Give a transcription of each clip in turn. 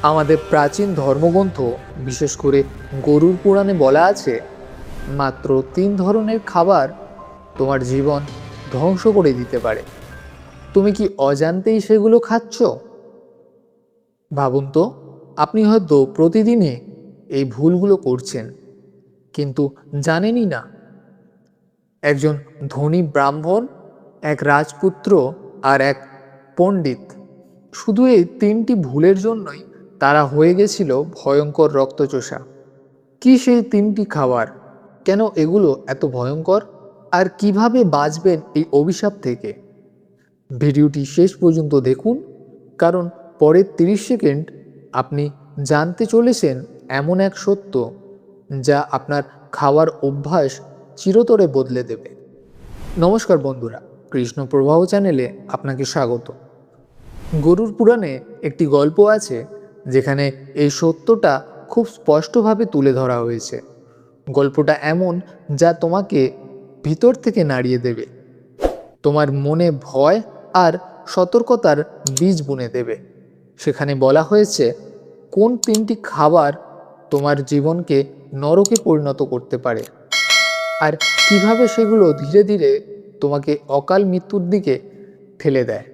আমাদের প্রাচীন ধর্মগ্রন্থ বিশেষ করে গরুর পুরাণে বলা আছে, মাত্র 3 ধরনের খাবার তোমার জীবন ধ্বংস করে দিতে পারে। তুমি কি অজান্তেই সেগুলো খাচ্ছ? ভাবুন তো, আপনি হয়তো প্রতিদিনই এই ভুলগুলো করছেন, কিন্তু জানেনই না। একজন ধনী ব্রাহ্মণ, এক রাজপুত্র আর এক পণ্ডিত, শুধু এই 3টি ভুলের জন্যই তারা হয়ে গেছিল ভয়ঙ্কর রক্তচোষা। কি সেই 3টি খাবার? কেন এগুলো এত ভয়ঙ্কর? আর কিভাবে বাঁচবেন এই অভিশাপ থেকে? ভিডিওটি শেষ পর্যন্ত দেখুন, কারণ পরের 30 সেকেন্ড আপনি জানতে চলেছেন এমন এক সত্য যা আপনার খাওয়ার অভ্যাস চিরতরে বদলে দেবে। নমস্কার বন্ধুরা, কৃষ্ণ প্রবাহ চ্যানেলে আপনাকে স্বাগত। গরুর পুরাণে একটি গল্প আছে যেখানে এই সত্যটা খুব স্পষ্টভাবে তুলে ধরা হয়েছে। গল্পটা এমন যা তোমাকে ভিতর থেকে নাড়িয়ে দেবে, তোমার মনে ভয় আর সতর্কতার বীজ বুনে দেবে। সেখানে বলা হয়েছে কোন 3টি খাবার তোমার জীবনকে নরকে পরিণত করতে পারে, আর কিভাবে সেগুলো ধীরে ধীরে তোমাকে অকাল মৃত্যুর দিকে ঠেলে দেয়।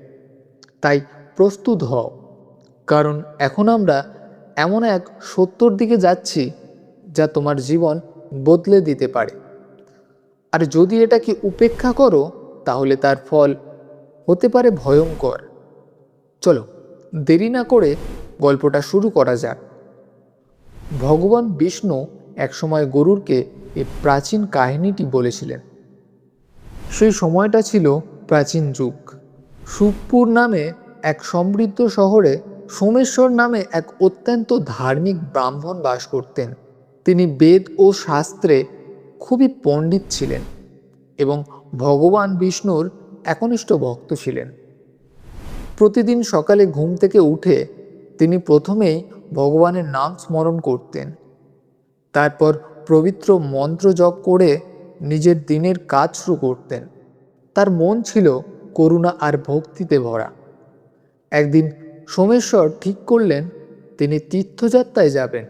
তাই প্রস্তুত হও, কারণ এখন আমরা এমন এক সত্যর দিকে যাচ্ছি যা তোমার জীবন বদলে দিতে পারে। আর যদি এটাকে উপেক্ষা করো, তাহলে তার ফল হতে পারে ভয়ঙ্কর। চলো দেরি না করে গল্পটা শুরু করা যাক। ভগবান বিষ্ণু একসময় গরুরকে এই প্রাচীন কাহিনীটি বলেছিলেন। সেই সময়টা ছিল প্রাচীন যুগ। সুখপুর নামে এক সমৃদ্ধ শহরে সোমেশ্বর নামে এক অত্যন্ত ধার্মিক ব্রাহ্মণ বাস করতেন। তিনি বেদ ও শাস্ত্রে খুবই পণ্ডিত ছিলেন এবং ভগবান বিষ্ণুর একনিষ্ঠ ভক্ত ছিলেন। প্রতিদিন সকালে ঘুম থেকে উঠে তিনি প্রথমেই ভগবানের নাম স্মরণ করতেন। তারপর পবিত্র মন্ত্র জপ করে নিজের দিনের কাজ শুরু করতেন। তার মন ছিল করুণা আর ভক্তিতে ভরা। একদিন সোমেশ্বর ঠিক করলেন তিনি তীর্থযাত্রায় যাবেন।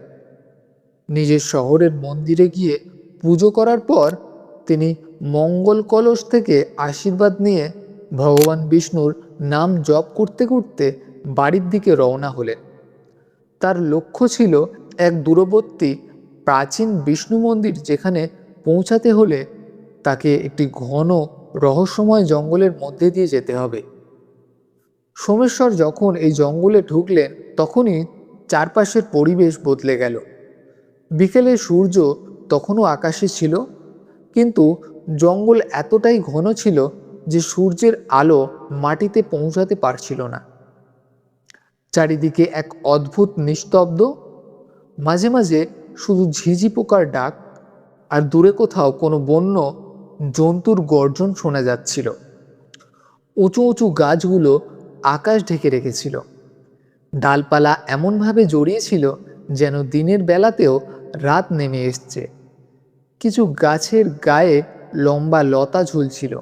নিজের শহরের মন্দিরে গিয়ে পুজো করার পর তিনি মঙ্গল কলস থেকে আশীর্বাদ নিয়ে ভগবান বিষ্ণুর নাম জপ করতে করতে বাড়ির দিকে রওনা হলেন। তার লক্ষ্য ছিল এক দূরবর্তী প্রাচীন বিষ্ণু মন্দির, যেখানে পৌঁছাতে হলে তাকে একটি ঘন রহস্যময় জঙ্গলের মধ্যে দিয়ে যেতে হবে। সোমেশ্বর যখন এই জঙ্গলে ঢুকলেন, তখনই চারপাশের পরিবেশ বদলে গেল। বিকেলে সূর্য তখনও আকাশে ছিল, কিন্তু জঙ্গল এতটাই ঘন ছিল যে সূর্যের আলো মাটিতে পৌঁছাতে পারছিল না। চারিদিকে এক অদ্ভুত নিস্তব্ধ, মাঝে মাঝে শুধু ঝিঝি পোকার ডাক আর দূরে কোথাও কোনো বন্য জন্তুর গর্জন শোনা যাচ্ছিল। উঁচু উঁচু গাছগুলো আকাশ ঢেকে রেখেছিল। ডালপালা এমনভাবে জড়িয়েছিল যেন দিনের বেলাতেও রাত নেমে এসছে। কিছু গাছের গায়ে লম্বা লতা ঝুলছিল,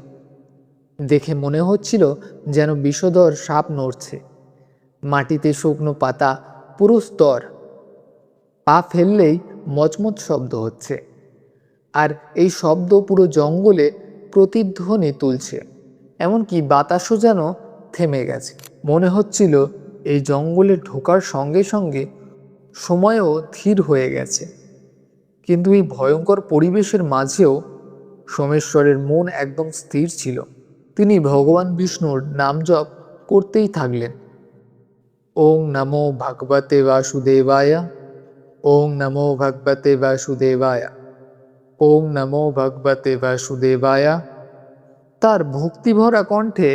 দেখে মনে হচ্ছিল যেন বিষধর সাপ নড়ছে। মাটিতে শুকনো পাতা পুরো স্তর, পা ফেললেই মচমচ শব্দ হচ্ছে। আর এই শব্দ পুরো জঙ্গলে প্রতিধ্বনি তুলছে, এমনকি বাতাসও যেন থেমে গেছে। মনে হচ্ছিল এই জঙ্গলে ঢোকার সঙ্গে সঙ্গে সময়ও ধীর হয়ে গেছে। কিন্তু এই ভয়ঙ্কর পরিবেশের মাঝেও সোমেশ্বরের মন একদম স্থির ছিল। তিনি ভগবান বিষ্ণুর নাম জপ করতেই থাকলেন। ওং নমো ভগবতে বাসুদেবায়, ওং নমো ভগবতে বাসুদেবায়, ওং নমো ভগবতে বাসুদেবায়। তার ভক্তিভরা কণ্ঠে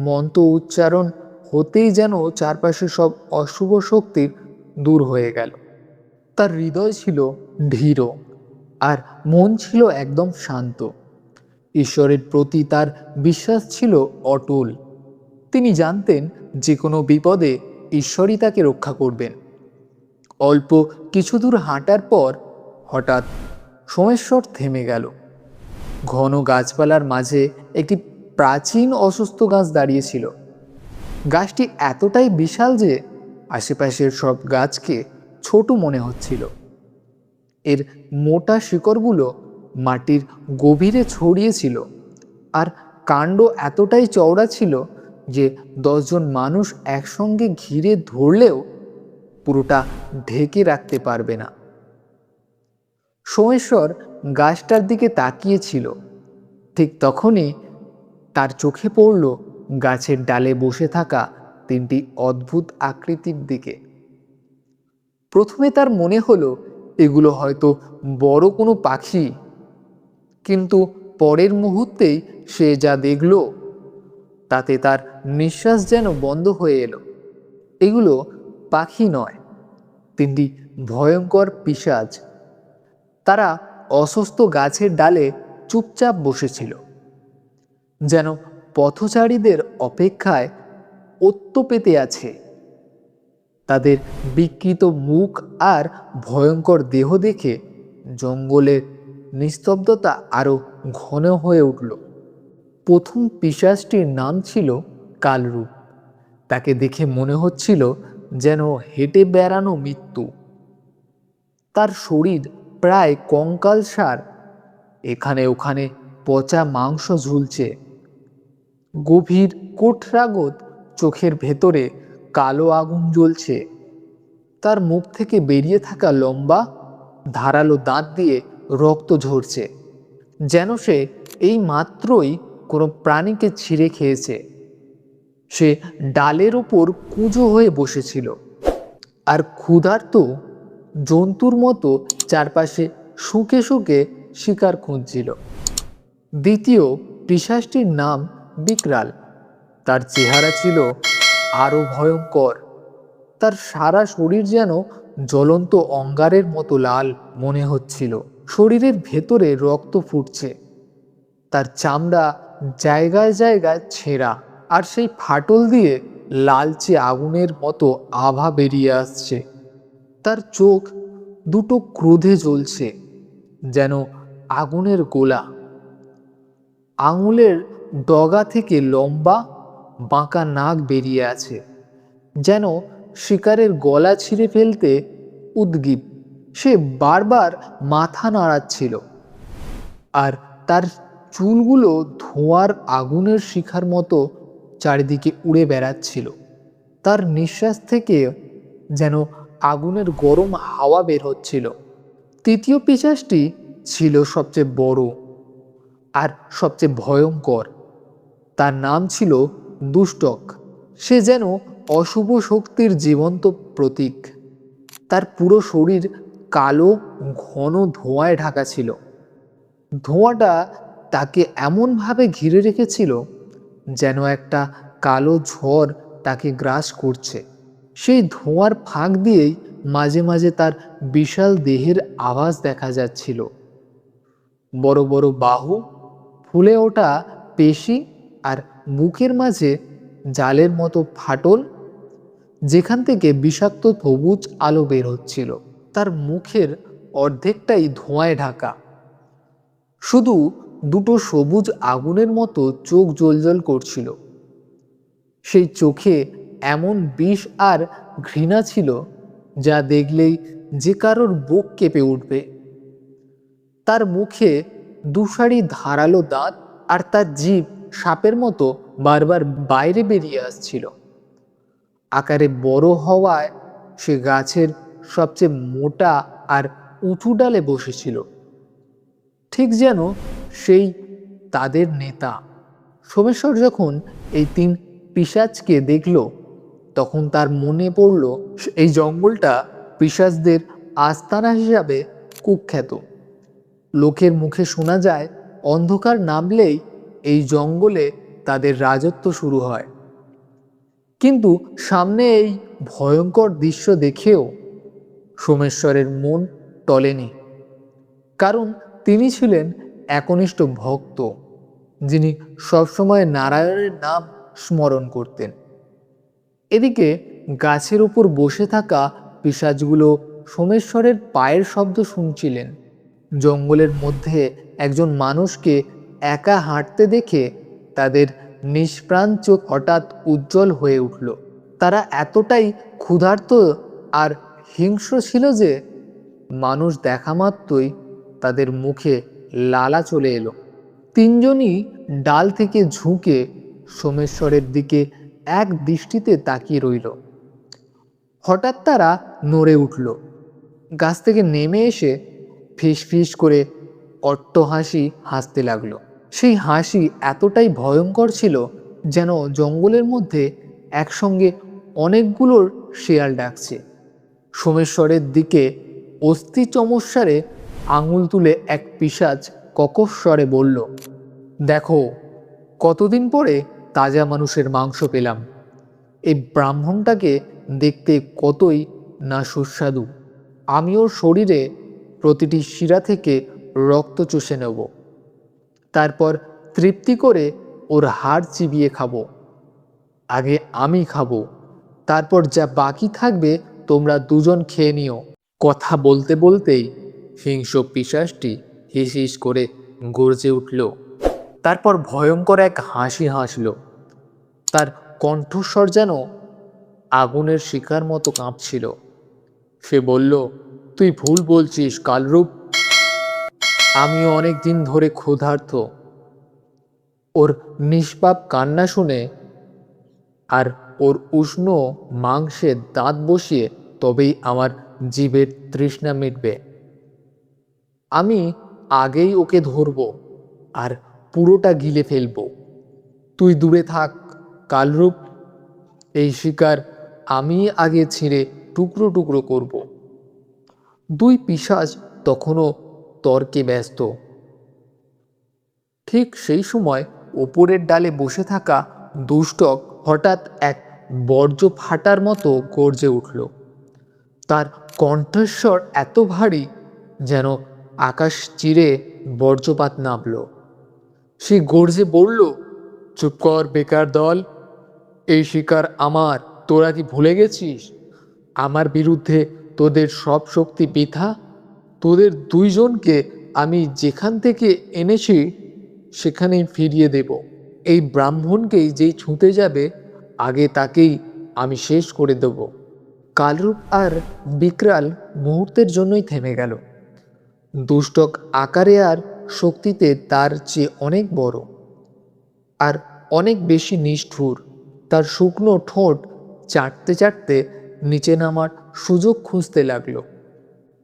মন্ত্র উচ্চারণ হতেই যেন চারপাশে সব অশুভ শক্তির দূর হয়ে গেল। তার হৃদয় ছিল ধীর আর মন ছিল একদম শান্ত। ঈশ্বরের প্রতি তার বিশ্বাস ছিল অটল। তিনি জানতেন যে কোনো বিপদে ঈশ্বরই তাকে রক্ষা করবেন। অল্প কিছু দূর হাঁটার পর হঠাৎ সোমেশ্বর থেমে গেল। ঘন গাছপালার মাঝে একটি প্রাচীন অসুস্থ গাছ দাঁড়িয়েছিল। গাছটি এতটাই বিশাল যে আশেপাশের সব গাছকে ছোট মনে হচ্ছিল। এর মোটা শিকড়গুলো মাটির গভীরে ছড়িয়েছিল, আর কাণ্ড এতটাই চওড়া ছিল যে 10 জন মানুষ একসঙ্গে ঘিরে ধরলেও পুরোটা ঢেকে রাখতে পারবে না। সোমেশ্বর গাছটার দিকে তাকিয়েছিল। ঠিক তখনই তার চোখে পড়ল গাছের ডালে বসে থাকা 3টি অদ্ভুত আকৃতির দিকে। প্রথমে তার মনে হলো এগুলো হয়তো বড় কোনো পাখি, কিন্তু পরের মুহূর্তেই সে যা দেখল তাতে তার নিঃশ্বাস যেন বন্ধ হয়ে এলো। এগুলো পাখি নয়, 3টি ভয়ঙ্কর পিশাচ। তারা অসুস্থ গাছের ডালে চুপচাপ বসেছিল, যেন পথচারীদের অপেক্ষায় ওত্ত পেতে আছে। তাদের বিকৃত মুখ আর ভয়ঙ্কর দেহ দেখে জঙ্গলের নিস্তব্ধতা আরো ঘন হয়ে উঠল। প্রথম পিশাচটির নাম ছিল কালরূপ। তাকে দেখে মনে হচ্ছিল যেন হেঁটে বেড়ানো মৃত্যু। তার শরীর প্রায় কঙ্কালসার, এখানে ওখানে পচা মাংস ঝুলছে। গভীর কোঠরাগত চোখের ভেতরে কালো আগুন জ্বলছে। তার মুখ থেকে বেরিয়ে থাকা লম্বা ধারালো দাঁত দিয়ে রক্ত ঝরছে, যেন সে এই মাত্রই কোনো প্রাণীকে ছিঁড়ে খেয়েছে। সে ডালের ওপর কুঁজো হয়ে বসেছিল আর ক্ষুধার্ত জন্তুর মতো চারপাশে শুকে শুকে শিকার খুঁজছিল। দ্বিতীয় পিশাচটির নাম বিকরাল। তার চেহারা ছিল আরো ভয়ঙ্কর। তার সারা শরীর যেন জ্বলন্ত অঙ্গারের মতো লাল মনে হচ্ছিল। শরীরের ভেতরে রক্ত ফুটছে, তার চামড়া জায়গায় জায়গায় ছেঁড়া, আর সেই ফাটল দিয়ে লালচে আগুনের মতো আভা বেরিয়ে আসছে। তার চোখ দুটো ক্রোধে জ্বলছে, যেন আগুনের গোলা। আঙুলের ডগা থেকে লম্বা বাঁকা নাক বেরিয়ে আছে, যেন শিকারের গলা ছিঁড়ে ফেলতে উদ্গ্রীব। সে বারবার মাথা নাড়াচ্ছিল, আর তার চুলগুলো ধোঁয়ার আগুনের শিখার মতো চারিদিকে উড়ে বেড়াচ্ছিল। তার নিঃশ্বাস থেকে যেন আগুনের গরম হাওয়া বের হচ্ছিল। তৃতীয় পিশাচটি ছিল সবচেয়ে বড় আর সবচেয়ে ভয়ঙ্কর। তার নাম ছিল দুষ্টক। সে যেন অশুভ শক্তির জীবন্ত প্রতীক। তার পুরো শরীর কালো ঘন ধোঁয়ায় ঢাকা ছিল। ধোঁয়াটা তাকে এমনভাবে ঘিরে রেখেছিল যেন একটা কালো ঝড় তাকে গ্রাস করছে। সেই ধোঁয়ার ফাঁক দিয়েই মাঝে মাঝে তার বিশাল দেহের আভাস দেখা যাচ্ছিল। বড় বড় বাহু, ফুলে ওঠা পেশি, আর মুখের মাঝে জালের মতো ফাটল, যেখান থেকে বিষাক্ত সবুজ আলো বের হচ্ছিল। তার মুখের অর্ধেকটাই ধোঁয়ায় ঢাকা, শুধু দুটো সবুজ আগুনের মতো চোখ জ্বলজ্বল করছিল। সেই চোখে এমন বিষ আর ঘৃণা ছিল যা দেখলেই যে কারোর বুক কেঁপে উঠবে। তার মুখে দুসারি ধারালো দাঁত, আর তার জিভ সাপের মতো বারবার বাইরে বেরিয়ে আসছিল। আকারে বড় হওয়ায় সে গাছের সবচেয়ে মোটা আর উঁচু ডালে বসেছিল, ঠিক যেন সেই তাদের নেতা। সোমেশ্বর যখন এই 3 পিশাচকে দেখল, তখন তার মনে পড়ল এই জঙ্গলটা পিশাচদের আস্তানা হিসাবে কুখ্যাত। লোকের মুখে শোনা যায় অন্ধকার নামলেই এই জঙ্গলে তাদের রাজত্ব শুরু হয়। কিন্তু সামনে এই ভয়ঙ্কর দৃশ্য দেখেও সোমেশ্বরের মন টলেনি, কারণ তিনি ছিলেন একনিষ্ঠ ভক্ত, যিনি সবসময় নারায়ণের নাম স্মরণ করতেন। এদিকে গাছের উপর বসে থাকা পিশাচগুলো সোমেশ্বরের পায়ের শব্দ শুনছিলেন। জঙ্গলের মধ্যে একজন মানুষকে একা হাঁটতে দেখে তাদের নিষ্প্রাণ চোখ হঠাৎ উজ্জ্বল হয়ে উঠল। তারা এতটাই ক্ষুধার্ত আর হিংস্র ছিল যে মানুষ দেখা মাত্রই তাদের মুখে লালা চলে এলো। তিনজনই ডাল থেকে ঝুঁকে সোমেশ্বরের দিকে এক দৃষ্টিতে তাকিয়ে রইল। হঠাৎ তারা নড়ে উঠল, গাছ থেকে নেমে এসে ফিস ফিস করে অট্টহাসি হাসতে লাগলো। সেই হাসি এতটাই ভয়ঙ্কর ছিল যেন জঙ্গলের মধ্যে একসঙ্গে অনেকগুলোর শেয়াল ডাকছে। সোমেশ্বরের দিকে অস্থি চমৎকারে আঙুল তুলে এক পিশাচ ককস্বরে বলল, দেখো, কতদিন পরে তাজা মানুষের মাংস পেলাম। এই ব্রাহ্মণটাকে দেখতে কতই না সুস্বাদু। আমি ওর শরীরে প্রতিটি শিরা থেকে রক্ত চুষে নেব, তারপর তৃপ্তি করে ওর হাড় চিবিয়ে খাবো। আগে আমি খাবো, তারপর যা বাকি থাকবে তোমরা দুজন খেয়ে নিও। কথা বলতে বলতেই হিংস্র পিশাচটি হিস হিস করে গর্জে উঠল। তারপর ভয়ঙ্কর এক হাসি হাসল। তার কণ্ঠস্বর যেন আগুনের শিখার মতো কাঁপছিল। সে বলল, তুই ভুল বলছিস কালরূপ। আমিও অনেক দিন ধরে ক্ষুধার্ত। ওর নিষ্পাপ কান্না শুনে আর ওর উষ্ণ মাংসে দাঁত বসিয়ে তবেই আমার জীবের তৃষ্ণা মিটবে। আমি আগেই ওকে ধরব আর পুরোটা গিলে ফেলব। তুই দূরে থাক কালরূপ। এই শিকার আমি আগে ছিঁড়ে টুকরো টুকরো করব। দুই পিশাচ তখনও তর্কে ব্যস্ত। ঠিক সেই সময় ওপরের ডালে বসে থাকা দুষ্টক হঠাৎ এক বর্জ্য ফাটার মতো গর্জে উঠল। তার কণ্ঠস্বর এত ভারী যেন আকাশ চিরে বজ্রপাত নামল। সে গর্জে বলল, চুপ কর বেকার দল, এই শিকার আমার। তোরা কি ভুলে গেছিস আমার বিরুদ্ধে তোদের সব শক্তি বৃথা? তোদের দুইজনকে আমি যেখান থেকে এনেছি সেখানেই ফিরিয়ে দেব। এই ব্রাহ্মণকেই যেই ছুঁতে যাবে আগে তাকেই আমি শেষ করে দেব। কালরূপ আর বিকরাল মুহূর্তের জন্যই থেমে গেল। দুষ্টক আকারে আর শক্তিতে তার চেয়ে অনেক বড় আর অনেক বেশি নিষ্ঠুর। তার শুকনো ঠোঁট চাটতে চাটতে নিচে নামার সুযোগ খুঁজতে লাগলো,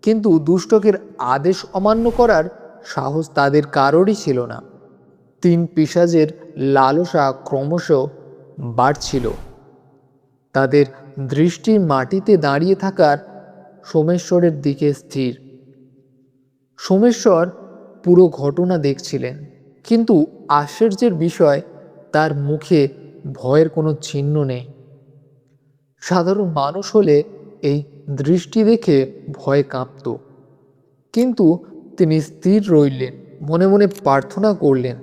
কিন্তু দুষ্টকের আদেশ অমান্য করার সাহস তাদের কারোরই ছিল না। তিন পিশাচের লালসা ক্রমশ বাড়ছিল। তাদের দৃষ্টি মাটিতে দাঁড়িয়ে থাকার সোমেশ্বরের দিকে স্থির। সোমেশ্বর পুরো ঘটনা দেখছিলেন, কিন্তু আশ্চর্যের বিষয় তার মুখে ভয়ের কোনো চিহ্ন নেই। সাধারণ মানুষ হলে এই দৃষ্টি দেখে ভয় কাঁপত, কিন্তু তিনি স্থির রইলেন, মনে মনে প্রার্থনা করলেন,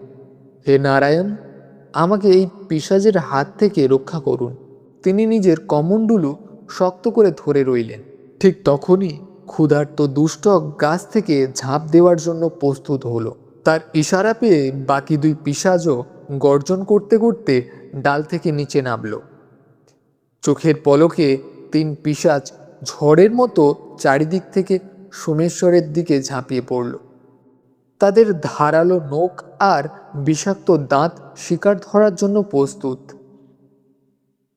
হে নারায়ণ, আমাকে এই পিশাচের হাত থেকে রক্ষা করুন। তিনি নিজের কমণ্ডলু শক্ত করে ধরে রইলেন। ঠিক তখনই ক্ষুধার্ত দুষ্টক গাছ থেকে ঝাঁপ দেওয়ার জন্য প্রস্তুত হলো। তার ইশারা পেয়ে বাকি দুই পিশাচও গর্জন করতে করতে ডাল থেকে নিচে নামল। চোখের পলকে তিন পিশাচ ঝড়ের মতো চারিদিক থেকে সোমেশ্বরের দিকে ঝাঁপিয়ে পড়ল। তাদের ধারালো নখ আর বিষাক্ত দাঁত শিকার ধরার জন্য প্রস্তুত।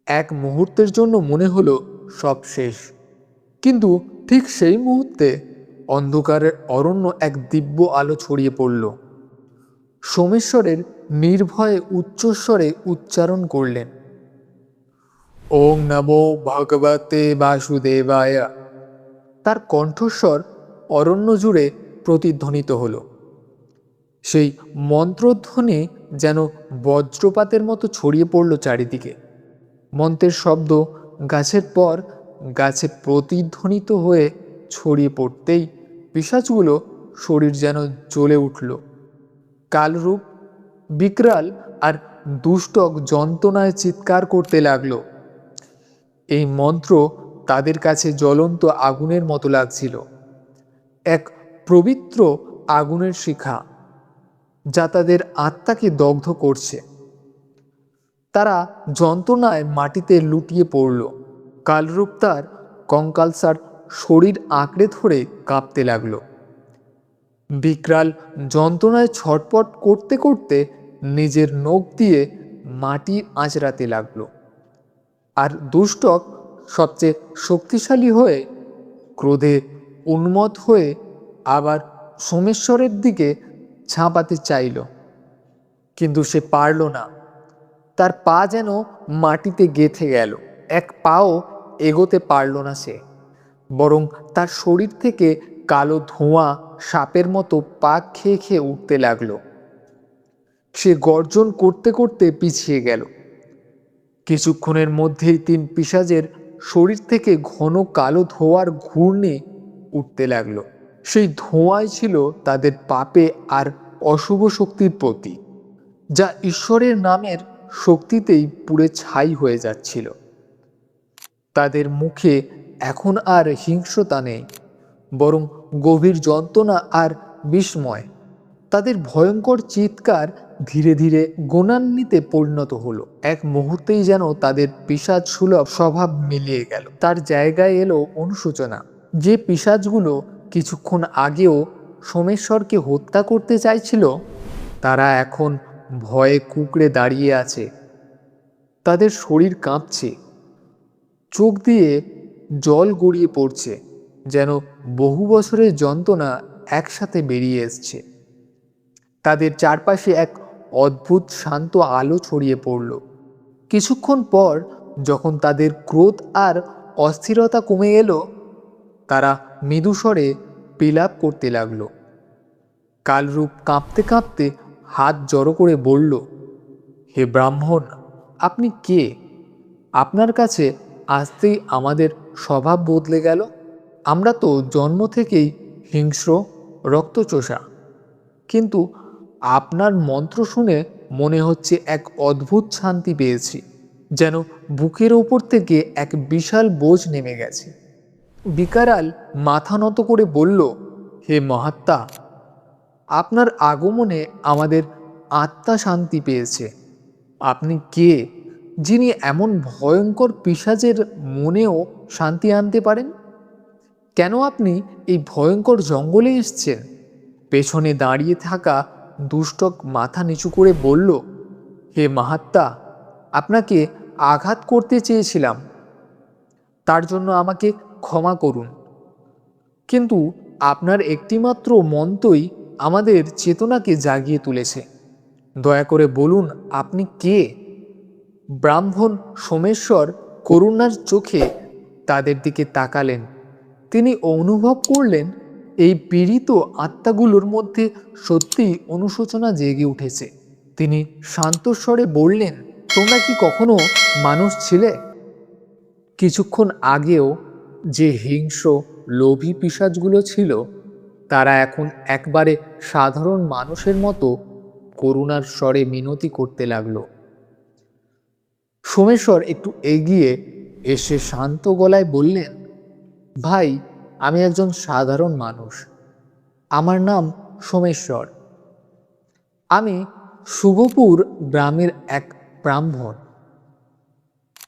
এক মুহূর্তের জন্য মনে হলো সব শেষ, কিন্তু ঠিক সেই মুহূর্তে অন্ধকারের অরণ্য এক দিব্য আলো ছড়িয়ে পড়ল। সোমেশ্বরের নির্ভয়ে উচ্চস্বরে উচ্চারণ করলেন, ওং নমো ভগবতে বাসুদেবায়। তার কণ্ঠস্বর অরণ্য জুড়ে প্রতিধ্বনিত হল। সেই মন্ত্রধ্বনি যেন বজ্রপাতের মতো ছড়িয়ে পড়ল চারিদিকে। মন্ত্রের শব্দ গাছের পর গাছে প্রতিধ্বনিত হয়ে ছড়িয়ে পড়তেই পিশাচগুলো শরীর যেন জ্বলে উঠল। কালরূপ, বিকরাল আর দুষ্টক যন্ত্রণায় চিৎকার করতে লাগল। এই মন্ত্র তাদের কাছে জ্বলন্ত আগুনের মতো লাগছিল, এক পবিত্র আগুনের শিখা যা তাদের আত্মাকে দগ্ধ করছে। তারা যন্ত্রণায় মাটিতে লুটিয়ে পড়ল। কালরূপ তার কঙ্কালসার শরীর আঁকড়ে ধরে কাঁপতে লাগল। বিকরাল যন্ত্রণায় ছটপট করতে করতে নিজের নখ দিয়ে মাটি আঁচড়াতে লাগলো। আর দুষ্টক সবচেয়ে শক্তিশালী হয়ে ক্রোধে উন্মত্ত হয়ে আবার সোমেশ্বরের দিকে ঝাঁপাতে চাইল, কিন্তু সে পারল না। তার পা যেন মাটিতে গেঁথে গেল। এক পাও এগোতে পারল না সে, বরং তার শরীর থেকে কালো ধোঁয়া সাপের মতো পাক খেয়ে খেয়ে উঠতে লাগলো। সে গর্জন করতে করতে পিছিয়ে গেল। কিছুক্ষণের মধ্যেই তিন পিশাচের শরীর থেকে ঘন কালো ধোঁয়ার ঘূর্ণি উঠতে লাগলো। সেই ধোঁয়াই ছিল তাদের পাপে আর অশুভ শক্তির প্রতীক, যা ঈশ্বরের নামের শক্তিতেই পুড়ে ছাই হয়ে যাচ্ছিল। তাদের মুখে এখন আর হিংস্রতা নেই, বরং গভীর যন্ত্রণা আর বিস্ময়। তাদের ভয়ঙ্কর চিৎকার ধীরে ধীরে গুণান্বিতে পরিণত হলো। এক মুহূর্তেই যেন তাদের পিশাচ সুলভ স্বভাব মিলিয়ে গেল। তার জায়গায় এলো অনুশোচনা। যে পিশাচগুলো কিছুক্ষণ আগেও সোমেশ্বরকে হত্যা করতে চাইছিল, তারা এখন ভয়ে কুঁকড়ে দাঁড়িয়ে আছে। তাদের শরীর কাঁপছে, চোখ দিয়ে জল গড়িয়ে পড়ছে, যেন বহু বছরের যন্ত্রণা একসাথে বেরিয়ে এসছে। তাদের চারপাশে এক অদ্ভুত শান্ত আলো ছড়িয়ে পড়ল। কিছুক্ষণ পর যখন তাদের ক্রোধ আর অস্থিরতা কমে এলো, তারা মৃদুস্বরে বিলাপ করতে লাগলো। কালরূপ কাঁপতে কাঁপতে হাত জড়ো করে বলল, হে ব্রাহ্মণ, আপনি কে? আপনার কাছে আসতেই আমাদের স্বভাব বদলে গেল। আমরা তো জন্ম থেকেই হিংস্র, রক্তচোষা, কিন্তু আপনার মন্ত্র শুনে মনে হচ্ছে এক অদ্ভুত শান্তি পেয়েছি, যেন বুকের ওপর থেকে এক বিশাল বোঝ নেমে গেছে। বিকারাল মাথা নত করে বলল, হে মহাত্মা, আপনার আগমনে আমাদের আত্মা শান্তি পেয়েছে। আপনি কে, যিনি এমন ভয়ঙ্কর পিশাচের মনেও শান্তি আনতে পারেন? কেন আপনি এই ভয়ঙ্কর জঙ্গলে এসছেন? পেছনে দাঁড়িয়ে থাকা দুষ্টক মাথা নিচু করে বলল, হে মহাত্মা, আপনাকে আঘাত করতে চেয়েছিলাম, তার জন্য আমাকে ক্ষমা করুন। কিন্তু আপনার একটিমাত্র মন্ত্রই আমাদের চেতনাকে জাগিয়ে তুলেছে। দয়া করে বলুন, আপনি কে? ব্রাহ্মণ সোমেশ্বর করুণার চোখে তাদের দিকে তাকালেন। তিনি অনুভব করলেন এই পীড়িত আত্মাগুলোর মধ্যে সত্যিই অনুশোচনা জেগে উঠেছে। তিনি শান্ত স্বরে বললেন, তোমরা কি কখনো মানুষ ছিলে? কিছুক্ষণ আগেও যে হিংস্র লোভী পিশাচগুলো ছিল, তারা এখন একবারে সাধারণ মানুষের মতো করুণার স্বরে মিনতি করতে লাগলো। সোমেশ্বর একটু এগিয়ে এসে শান্ত গলায় বললেন, ভাই, আমি একজন সাধারণ মানুষ। আমার নাম সোমেশ্বর। আমি শুভপুর গ্রামের এক ব্রাহ্মণ।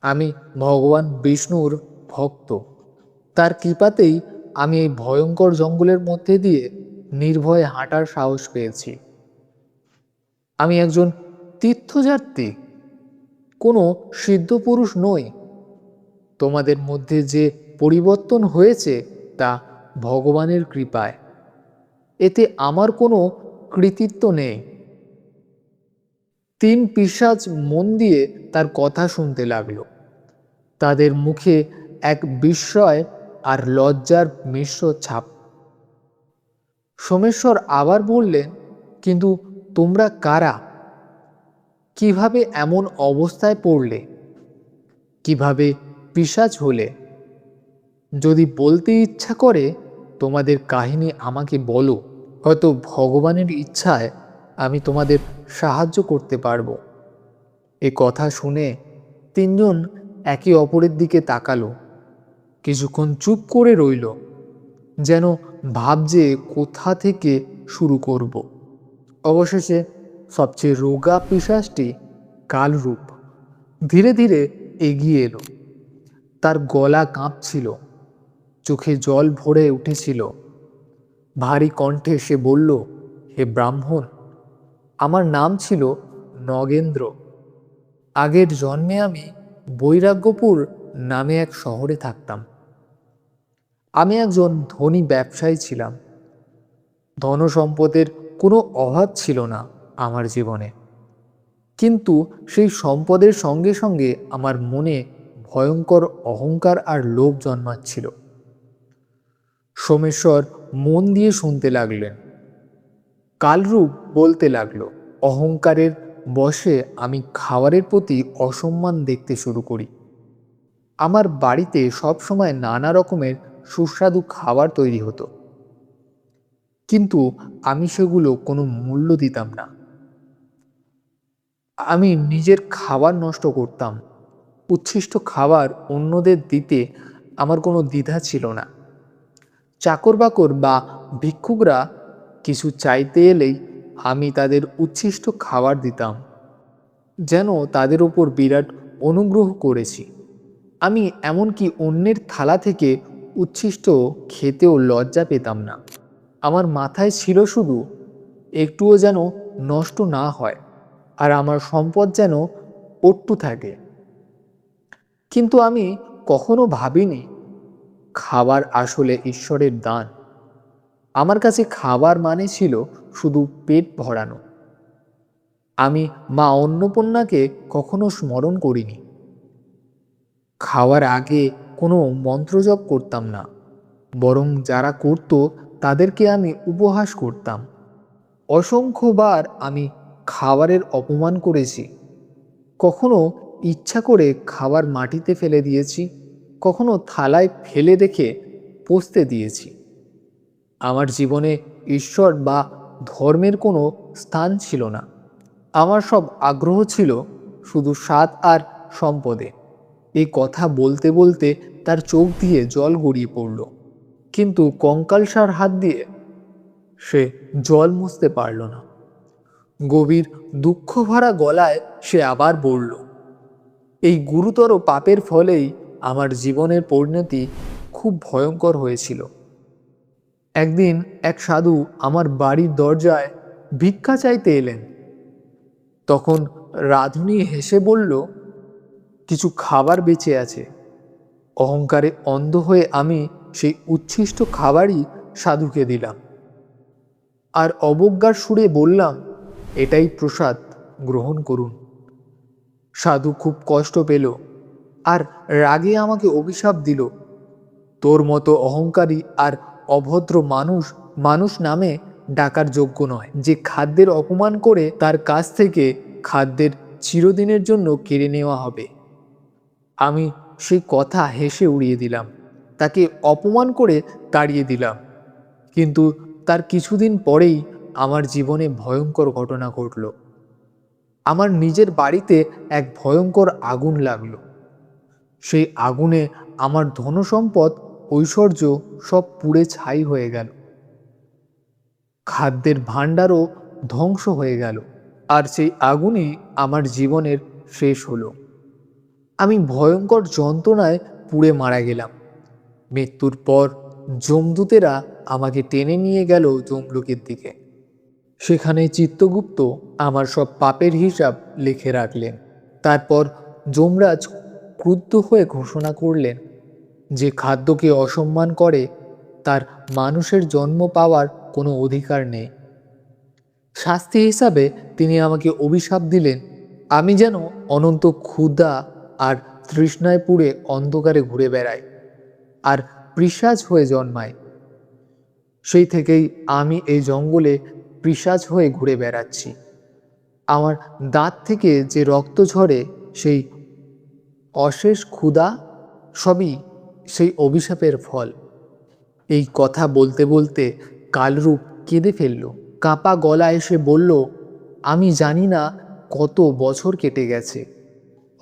আমি ভগবান বিষ্ণুর ভক্ত। তার কৃপাতেই আমি এই ভয়ঙ্কর জঙ্গলের মধ্যে দিয়ে নির্ভয়ে হাঁটার সাহস পেয়েছি। আমি একজন তীর্থযাত্রী, কোনো সিদ্ধ পুরুষ নই। তোমাদের মধ্যে যে পরিবর্তন হয়েছে তা ভগবানের কৃপায়, এতে আমার কোনো কৃতিত্ব নেই। তিন পিশাচ মন দিয়ে তার কথা শুনতে লাগলো। তাদের মুখে এক বিস্ময় আর লজ্জার মিশ্র ছাপ। সোমেশ্বর আবার বললেন, কিন্তু তোমরা কারা? কিভাবে এমন অবস্থায় পড়লে? কিভাবে পিশাচ হলে? যদি বলতে ইচ্ছা করে তোমাদের কাহিনী আমাকে বলো, হয়তো ভগবানের ইচ্ছায় আমি তোমাদের সাহায্য করতে পারবো। এ কথা শুনে তিনজন একে অপরের দিকে তাকালো। কিছুক্ষণ চুপ করে রইল, যেন ভাবছে কোথা থেকে শুরু করব। অবশেষে সবচেয়ে রোগা পিশাচটি কালরূপ ধীরে ধীরে এগিয়ে এলো। তার গলা কাঁপছিল, চোখে জল ভরে উঠেছিল। ভারী কণ্ঠে সে বলল, হে ব্রাহ্মণ, আমার নাম ছিল নগেন্দ্র। আগের জন্মে আমি বৈরাগ্যপুর নামে এক শহরে থাকতাম। আমি একজন ধনী ব্যবসায়ী ছিলাম। ধনসম্পদের কোনো অভাব ছিল না আমার জীবনে। কিন্তু সেই সম্পদের সঙ্গে সঙ্গে আমার মনে ভয়ঙ্কর অহংকার আর লোভ জন্মাচ্ছিল। সোমেশ্বর মন দিয়ে শুনতে লাগলেন। কালরূপ বলতে লাগলো, অহংকারের বশে আমি খাবারের প্রতি অসম্মান দেখতে শুরু করি। আমার বাড়িতে সবসময় নানা রকমের সুস্বাদু খাবার তৈরি হতো, কিন্তু আমি সেগুলো কোনো মূল্য দিতাম না। আমি নিজের খাবার নষ্ট করতাম। উচ্ছিষ্ট খাবার অন্যদের দিতে আমার কোনো দ্বিধা ছিল না। চাকর-বাকর বা ভিক্ষুকরা কিছু চাইতে এলেই আমি তাদের উচ্ছিষ্ট খাবার দিতাম, যেন তাদের ওপর বিরাট অনুগ্রহ করেছি। আমি এমনকি অন্যের থালা থেকে উচ্ছিষ্ট খেতেও লজ্জা পেতাম না। আমার মাথায় ছিল শুধু একটুও যেন নষ্ট না হয়, আর আমার সম্পদ যেন অট্টু থাকে। কিন্তু আমি কখনো ভাবিনি খাবার আসলে ঈশ্বরের দান। আমার কাছে খাবার মানে ছিল শুধু পেট ভরানো। আমি মা অন্নপূর্ণাকে কখনো স্মরণ করিনি। খাওয়ার আগে কোনো মন্ত্রজপ করতাম না, বরং যারা করত তাদেরকে আমি উপহাস করতাম। অসংখ্যবার আমি খাবারের অপমান করেছি। কখনো ইচ্ছা করে খাবার মাটিতে ফেলে দিয়েছি, কখনো থালায় ফেলে রেখে পচতে দিয়েছি। আমার জীবনে ঈশ্বর বা ধর্মের কোনো স্থান ছিল না। আমার সব আগ্রহ ছিল শুধু স্বাদ আর সম্পদে। এই কথা বলতে বলতে তার চোখ দিয়ে জল গড়িয়ে পড়ল, কিন্তু কঙ্কালসার হাত দিয়ে সে জল মুছতে পারল না। গভীর দুঃখ ভরা গলায় সে আবার বলল, এই গুরুতর পাপের ফলেই আমার জীবনের পরিণতি খুব ভয়ঙ্কর হয়েছিল। একদিন এক সাধু আমার বাড়ির দরজায় ভিক্ষা চাইতে এলেন। তখন রাধুনী হেসে বলল, কিছু খাবার বেঁচে আছে। অহংকারে অন্ধ হয়ে আমি সেই উচ্ছিষ্ট খাবারই সাধুকে দিলাম, আর অবজ্ঞার সুরে বললাম, এটাই প্রসাদ, গ্রহণ করুন। সাধু খুব কষ্ট পেল আর রাগে আমাকে অভিশাপ দিল, তোর মতো অহংকারী আর অভদ্র মানুষ মানুষ নামে ডাকার যোগ্য নয়। যে খাদ্যের অপমান করে তার কাছ থেকে খাদ্যের চিরদিনের জন্য কেড়ে নেওয়া হবে। আমি সেই কথা হেসে উড়িয়ে দিলাম, তাকে অপমান করে তাড়িয়ে দিলাম। কিন্তু তার কিছুদিন পরেই আমার জীবনে ভয়ঙ্কর ঘটনা ঘটল। আমার নিজের বাড়িতে এক ভয়ঙ্কর আগুন লাগলো। সেই আগুনে আমার ধনসম্পদ, ঐশ্বর্য সব পুড়ে ছাই হয়ে গেল। খাদ্যের ভাণ্ডারও ধ্বংস হয়ে গেল, আর সেই আগুনই আমার জীবনের শেষ হলো। আমি ভয়ঙ্কর যন্ত্রণায় পুড়ে মারা গেলাম। মৃত্যুর পর যমদূতেরা আমাকে টেনে নিয়ে গেল যমলোকের দিকে। সেখানে চিত্রগুপ্ত আমার সব পাপের হিসাব লিখে রাখলেন। তারপর যমরাজ ক্রুদ্ধ হয়ে ঘোষণা করলেন, যে খাদ্যকে অসম্মান করে তার মানুষের জন্ম পাওয়ার কোনো অধিকার নেই। শাস্তি হিসাবে তিনি আমাকে অভিশাপ দিলেন, আমি যেন অনন্ত ক্ষুধা আর তৃষ্ণায় পুড়ে অন্ধকারে ঘুরে বেড়াই আর পিশাচ হয়ে জন্মাই। সেই থেকেই আমি এই জঙ্গলে পিশাচ হয়ে ঘুরে বেড়াচ্ছি। আমার দাঁত থেকে যে রক্ত ঝরে, সেই অশেষ ক্ষুধা সবই সেই অভিশাপের ফল। এই কথা বলতে বলতে কালরূপ কেঁদে ফেলল। কাঁপা গলায় এসে বলল, আমি জানি না কত বছর কেটে গেছে,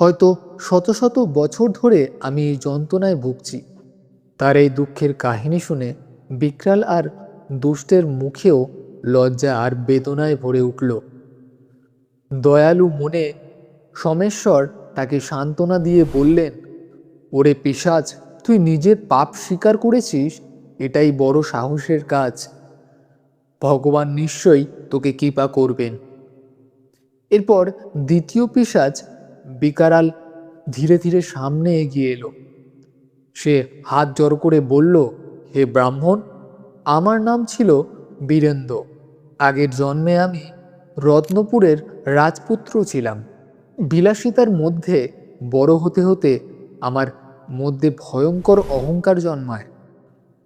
হয়তো শত শত বছর ধরে আমি এই যন্ত্রণায় ভুগছি। তার এই দুঃখের কাহিনী শুনে বিকরাল আর দুষ্টের মুখেও লজ্জা আর বেদনায় ভরে উঠল। দয়ালু মনে সোমেশ্বর তাকে সান্ত্বনা দিয়ে বললেন, ওরে পিশাচ, তুই নিজের পাপ স্বীকার করেছিস, এটাই বড় সাহসের কাজ। ভগবান নিশ্চয়ই তোকে কৃপা করবেন। এরপর দ্বিতীয় পিশাচ বিকারাল ধীরে ধীরে সামনে এগিয়ে এলো। সে হাত জড়ো করে বলল, হে ব্রাহ্মণ, আমার নাম ছিল বীরেন্দ্র। আগের জন্মে আমি রত্নপুরের রাজপুত্র ছিলাম। বিলাসিতার মধ্যে বড় হতে হতে আমার মধ্যে ভয়ঙ্কর অহংকার জন্মায়।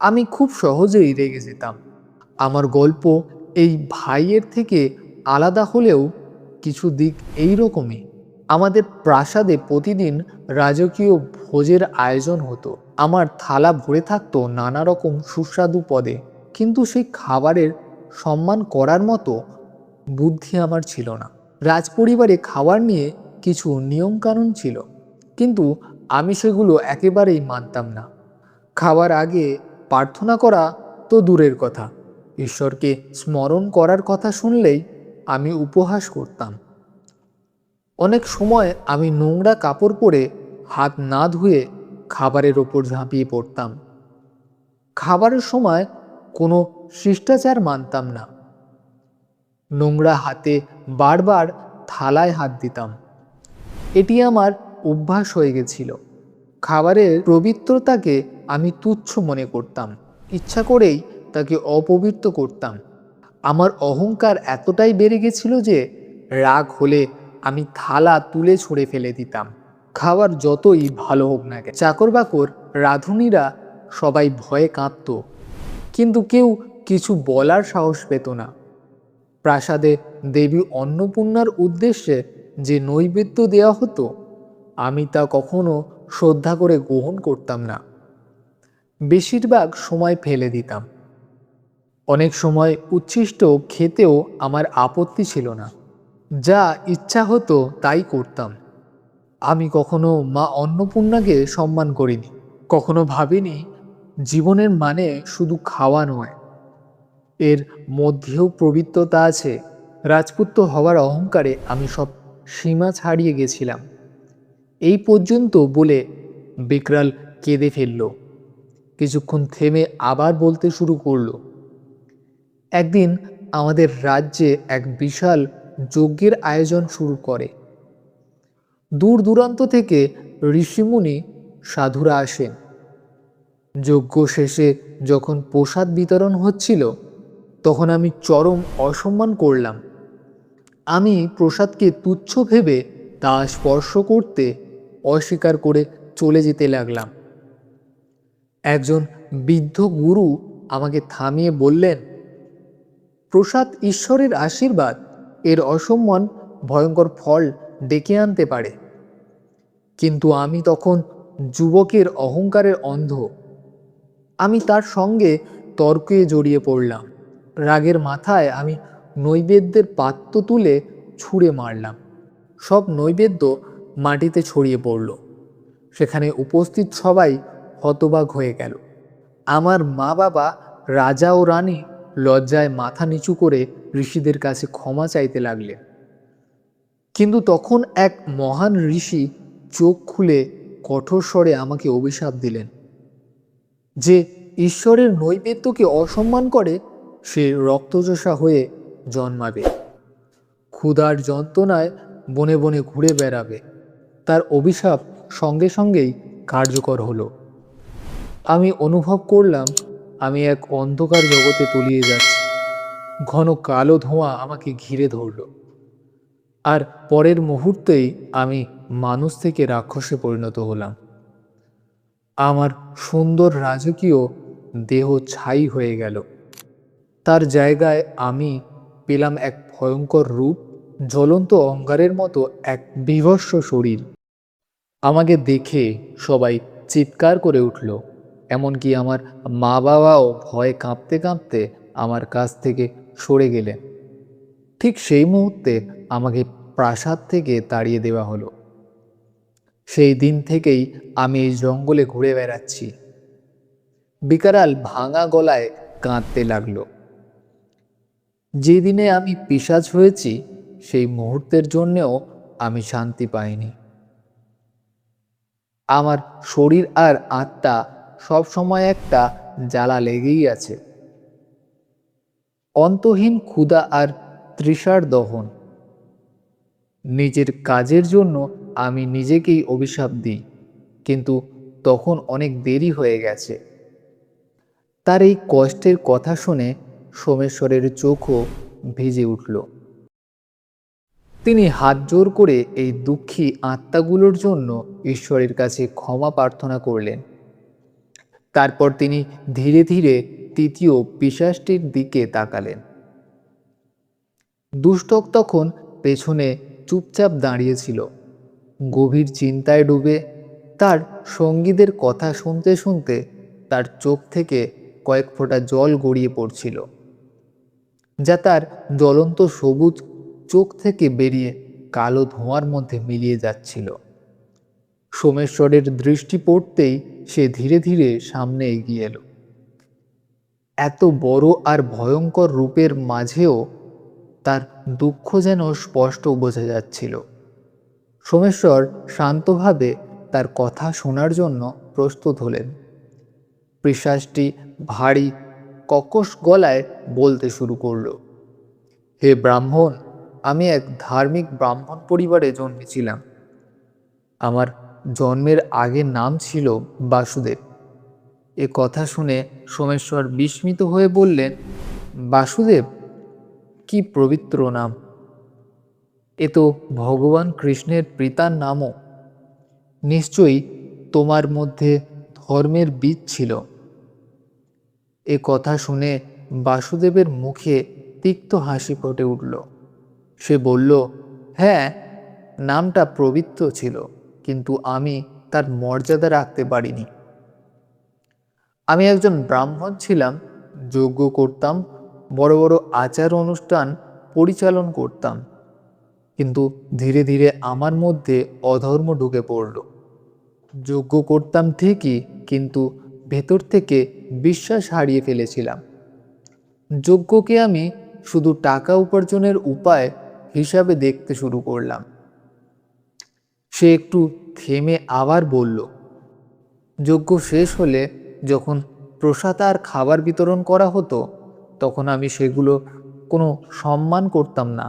আমি খুব সহজেই রেগে যেতাম। আমার গল্প এই ভাইয়ের থেকে আলাদা হলেও কিছু দিক এই রকমই। আমাদের প্রাসাদে প্রতিদিন রাজকীয় ভোজের আয়োজন হতো। আমার থালা ভরে থাকতো নানা রকম সুস্বাদু পদে, কিন্তু সেই খাবারের সম্মান করার মতো বুদ্ধি আমার ছিল না। রাজপরিবারে খাবার নিয়ে কিছু নিয়মকানুন ছিল, কিন্তু আমি সেগুলো একেবারেই মানতাম না। খাবার আগে প্রার্থনা করা তো দূরের কথা, ঈশ্বরকে স্মরণ করার কথা শুনলেই আমি উপহাস করতাম। অনেক সময় আমি নোংরা কাপড় পরে হাত না ধুয়ে খাবারের ওপর ঝাঁপিয়ে পড়তাম। খাবারের সময় কোনো শিষ্টাচার মানতাম না। নোংরা হাতে বারবার থালায় হাত দিতাম। এটি আমার অভ্যাস হয়ে গেছিল। খাবারের পবিত্রতাকে আমি তুচ্ছ মনে করতাম, ইচ্ছা করেই তাকে অপবিত্র করতাম। আমার অহংকার এতটাই বেড়ে গেছিল যে রাগ হলে আমি থালা তুলে ছুঁড়ে ফেলে দিতাম, খাবার যতই ভালো হোক না কেন। চাকর বাকর রাঁধুনিরা সবাই ভয়ে কাঁপত, কিন্তু কেউ কিছু বলার সাহস পেত না। প্রাসাদে দেবী অন্নপূর্ণার উদ্দেশ্যে যে নৈবেদ্য দেওয়া হতো, আমি তা কখনো শ্রদ্ধা করে গ্রহণ করতাম না। বেশিরভাগ সময় ফেলে দিতাম। অনেক সময় উচ্ছিষ্ট খেতেও আমার আপত্তি ছিল না। যা ইচ্ছা হতো তাই করতাম। আমি কখনো মা অন্নপূর্ণাকে সম্মান করিনি। কখনো ভাবিনি জীবনের মানে শুধু খাওয়া নয়, এর মধ্যেও পবিত্রতা আছে। রাজপুত্র হওয়ার অহংকারে আমি সব সীমা ছাড়িয়ে গেছিলাম। এই পর্যন্ত বলে বিকরাল কেঁদে ফেলল। কিছুক্ষণ থেমে আবার বলতে শুরু করলো, একদিন আমাদের রাজ্যে এক বিশাল যজ্ঞের আয়োজন শুরু করে। দূর দূরান্ত থেকে ঋষিমুনি সাধুরা আসেন। যজ্ঞ শেষে যখন প্রসাদ বিতরণ হচ্ছিল, তখন আমি চরম অসম্মান করলাম। আমি প্রসাদকে তুচ্ছ ভেবে তা স্পর্শ করতে অস্বীকার করে চলে যেতে লাগলাম। একজন বৃদ্ধ গুরু আমাকে থামিয়ে বললেন, প্রসাদ ঈশ্বরের আশীর্বাদ, এর অসম্মান ভয়ঙ্কর ফল ডেকে আনতে পারে। কিন্তু আমি তখন যুবকের অহংকারের অন্ধ। আমি তার সঙ্গে তর্কে জড়িয়ে পড়লাম। রাগের মাথায় আমি নৈবেদ্যের পাত্র তুলে ছুঁড়ে মারলাম। সব নৈবেদ্য মাটিতে ছড়িয়ে পড়ল। সেখানে উপস্থিত সবাই হতবাক হয়ে গেল। আমার মা বাবা, রাজা ও রানী লজ্জায় মাথা নিচু করে ঋষিদের কাছে ক্ষমা চাইতে লাগলেন। কিন্তু তখন এক মহান ঋষি চোখ খুলে কঠোর স্বরে আমাকে অভিশাপ দিলেন, যে ঈশ্বরের নৈবেদ্যকে অসম্মান করে সে রক্তচোষা হয়ে জন্মাবে, ক্ষুধার যন্ত্রণায় বনে বনে ঘুরে বেড়াবে। তার অভিশাপ সঙ্গে সঙ্গেই কার্যকর হলো। আমি অনুভব করলাম আমি এক অন্ধকার জগতে তলিয়ে যাচ্ছি। ঘন কালো ধোঁয়া আমাকে ঘিরে ধরল, আর পরের মুহূর্তেই আমি মানুষ থেকে রাক্ষসে পরিণত হলাম। আমার সুন্দর রাজকীয় দেহ ছাই হয়ে গেল। তার জায়গায় আমি পেলাম এক ভয়ঙ্কর রূপ, জ্বলন্ত অঙ্গারের মতো এক বীভৎস শরীর। আমাকে দেখে সবাই চিৎকার করে উঠল, এমনকি আমার মা বাবাও ভয়ে কাঁপতে কাঁপতে আমার কাছ থেকে সরে গেলেন। ঠিক সেই মুহূর্তে আমাকে প্রাসাদ থেকে তাড়িয়ে দেওয়া হলো। সেই দিন থেকেই আমি এই জঙ্গলে ঘুরে বেড়াচ্ছি। বিকারাল ভাঙা গলায় কাঁদতে লাগলো। যেদিনে আমি পিশাচ হয়েছি, সেই মুহূর্তের জন্যেও আমি শান্তি পাইনি। আমার শরীর আর আত্মা সব সময় একটা জ্বালা লেগেই আছে। অন্তহীন ক্ষুধা আর তৃষার দহন। নিজের কাজের জন্য আমি নিজেকেই অভিশাপ দিই, কিন্তু তখন অনেক দেরি হয়ে গেছে। তার এই কষ্টের কথা শুনে সোমেশ্বরের চোখও ভিজে উঠল। তিনি হাত জোর করে এই দুঃখী আত্মাগুলোর জন্য ঈশ্বরের কাছে ক্ষমা প্রার্থনা করলেন। তারপর তিনি ধীরে ধীরে তৃতীয় পিশাচটির দিকে তাকালেন। দুষ্টক তখন পেছনে চুপচাপ দাঁড়িয়েছিল, গভীর চিন্তায় ডুবে। তার সঙ্গীদের কথা শুনতে শুনতে তার চোখ থেকে কয়েক ফোঁটা জল গড়িয়ে পড়ছিল, যা তার জ্বলন্ত সবুজ চোখ থেকে বেরিয়ে কালো ধোঁয়ার মধ্যে মিলিয়ে যাচ্ছিল। সোমেশ্বরের দৃষ্টি পড়তেই সে ধীরে ধীরে সামনে এগিয়ে এলো। এত বড় আর ভয়ঙ্কর রূপের মাঝেও তার দুঃখ যেন স্পষ্ট বোঝা যাচ্ছিল। সোমেশ্বর শান্তভাবে তার কথা শোনার জন্য প্রস্তুত হলেন। পিশাচটি ভারী কর্কশ গলায় বলতে শুরু করল, হে ব্রাহ্মণ, আমি এক ধার্মিক ব্রাহ্মণ পরিবারে জন্মেছিলাম। আমার জন্মের আগের নাম ছিল বাসুদেব। এ কথা শুনে সোমেশ্বর বিস্মিত হয়ে বললেন, বাসুদেব? কি পবিত্র নাম! এ তো ভগবান কৃষ্ণের পিতার নামও। নিশ্চয়ই তোমার মধ্যে ধর্মের বীজ ছিল। এ কথা শুনে বাসুদেবের মুখে তিক্ত হাসি ফুটে উঠল। সে বলল, হ্যাঁ, নামটা পবিত্র ছিল, কিন্তু আমি তার মর্যাদা রাখতে পারিনি। আমি একজন ব্রাহ্মণ ছিলাম, যজ্ঞ করতাম, বড় বড় আচার অনুষ্ঠান পরিচালন করতাম, কিন্তু ধীরে ধীরে আমার মধ্যে অধর্ম ঢুকে পড়ল। যজ্ঞ করতাম ঠিকই, কিন্তু ভেতর থেকে বিশ্বাস হারিয়ে ফেলেছিলাম। যজ্ঞকে আমি শুধু টাকা উপার্জনের উপায় হিসাবে দেখতে শুরু করলাম। সে একটু থেমে আবার বলল, যজ্ঞ শেষ হলে যখন প্রসাদ আর খাবার বিতরণ করা হতো, তখন আমি সেগুলো কোনো সম্মান করতাম না।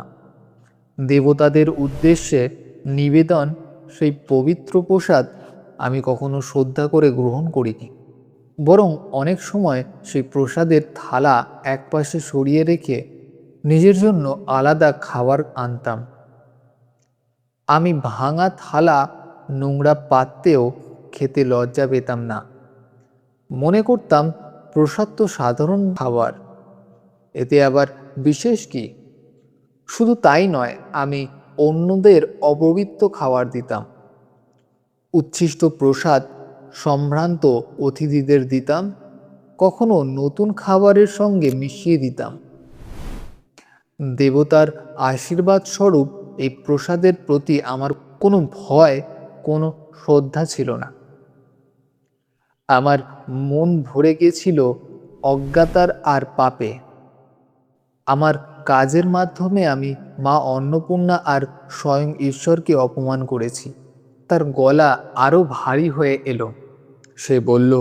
দেবতাদের উদ্দেশ্যে নিবেদন সেই পবিত্র প্রসাদ আমি কখনো শ্রদ্ধা করে গ্রহণ করিনি, বরং অনেক সময় সেই প্রসাদের থালা একপাশে সরিয়ে রেখে নিজের জন্য আলাদা খাবার আনতাম। আমি ভাঙা থালা, নোংরা পাত্রেও খেতে লজ্জা পেতাম না। মনে করতাম প্রসাদ তো সাধারণ খাবার, এতে আবার বিশেষ কি? শুধু তাই নয়, আমি অন্যদের অপবিত্র খাবার দিতাম। উচ্ছিষ্ট প্রসাদ সম্ভ্রান্ত অতিথিদের দিতাম, কখনো নতুন খাবারের সঙ্গে মিশিয়ে দিতাম। দেবতার আশীর্বাদ স্বরূপ এই প্রসাদের প্রতি আমার কোনো ভয়, কোনো শ্রদ্ধা ছিল না। আমার মন ভরে গেছিল অজ্ঞাতার আর পাপে। আমার কাজের মাধ্যমে আমি মা অন্নপূর্ণা আর স্বয়ং ঈশ্বরকে অপমান করেছি। তার গলা আরো ভারী হয়ে এলো। সে বলল,